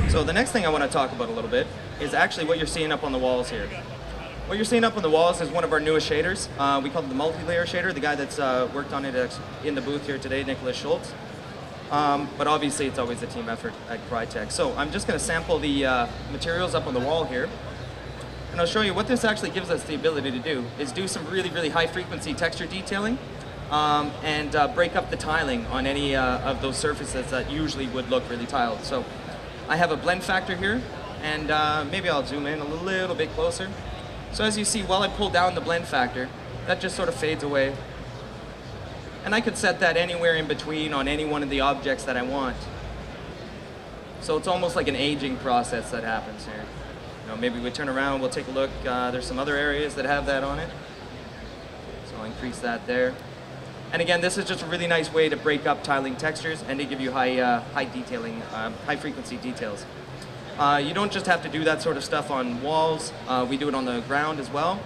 So the next thing I want to talk about a little bit is actually what you're seeing up on the walls here. What you're seeing up on the walls is one of our newest shaders. We call it the multi-layer shader. The guy that's worked on it in the booth here today, Nicholas Schultz. But obviously it's always a team effort at Crytek. So I'm just going to sample the materials up on the wall here. And I'll show you what this actually gives us the ability to do is do some really, really high frequency texture detailing and break up the tiling on any of those surfaces that usually would look really tiled. So I have a blend factor here, and maybe I'll zoom in a little bit closer. So as you see, while I pull down the blend factor, that just sort of fades away. And I could set that anywhere in between on any one of the objects that I want. So it's almost like an aging process that happens here. You know, maybe we turn around, we'll take a look. There's some other areas that have that on it. So I'll increase that there. And again, this is just a really nice way to break up tiling textures and to give you high detailing, high frequency details. You don't just have to do that sort of stuff on walls. We do it on the ground as well.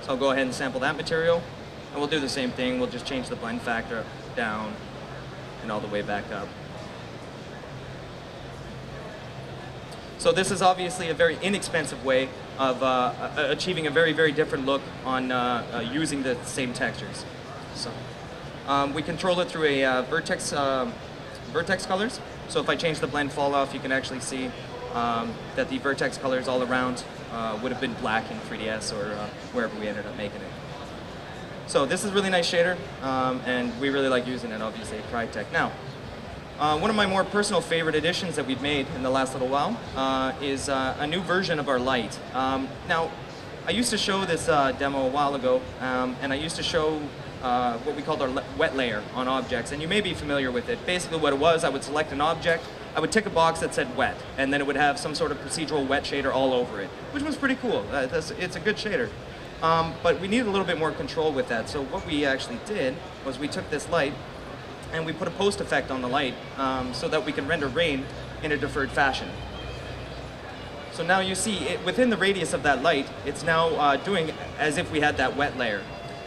So I'll go ahead and sample that material. And we'll do the same thing. We'll just change the blend factor down and all the way back up. So this is obviously a very inexpensive way of achieving a very, very different look on using the same textures. So we control it through a vertex colors. So if I change the blend fall off, you can actually see that the vertex colors all around would have been black in 3ds or wherever we ended up making it. So this is a really nice shader, and we really like using it, obviously, at Crytek. Now, one of my more personal favorite additions that we've made in the last little while is a new version of our light. Now, I used to show this demo a while ago, and I used to show what we called our wet layer on objects, and you may be familiar with it. Basically what it was, I would select an object, I would tick a box that said wet, and then it would have some sort of procedural wet shader all over it, which was pretty cool. It's a good shader. But we needed a little bit more control with that, so what we actually did was we took this light and we put a post effect on the light so that we can render rain in a deferred fashion. So now you see, within the radius of that light, it's now doing as if we had that wet layer.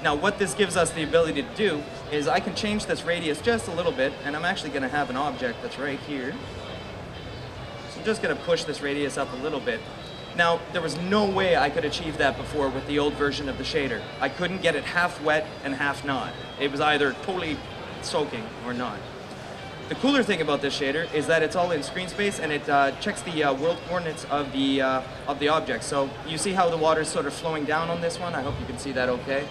Now what this gives us the ability to do is I can change this radius just a little bit, and I'm actually going to have an object that's right here. So I'm just going to push this radius up a little bit. Now, there was no way I could achieve that before with the old version of the shader. I couldn't get it half wet and half not. It was either totally soaking or not. The cooler thing about this shader is that it's all in screen space, and it checks the world coordinates of the object. So you see how the water's sort of flowing down on this one? I hope you can see that okay.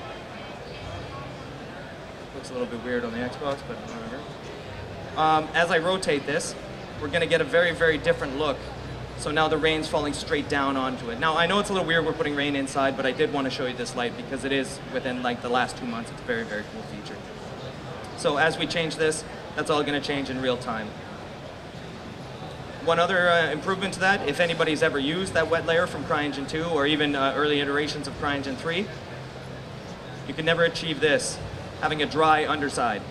Looks a little bit weird on the Xbox, but whatever. As I rotate this, we're going to get a very, very different look. So now the rain's falling straight down onto it. Now I know it's a little weird we're putting rain inside, but I did want to show you this light because it is within like the last 2 months. It's a very, very cool feature. So as we change this, that's all going to change in real time. One other improvement to that, if anybody's ever used that wet layer from CryEngine 2 or even early iterations of CryEngine 3, you can never achieve this, having a dry underside.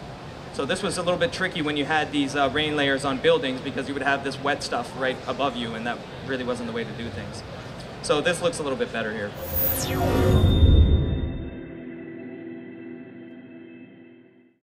So this was a little bit tricky when you had these rain layers on buildings because you would have this wet stuff right above you, and that really wasn't the way to do things. So this looks a little bit better here.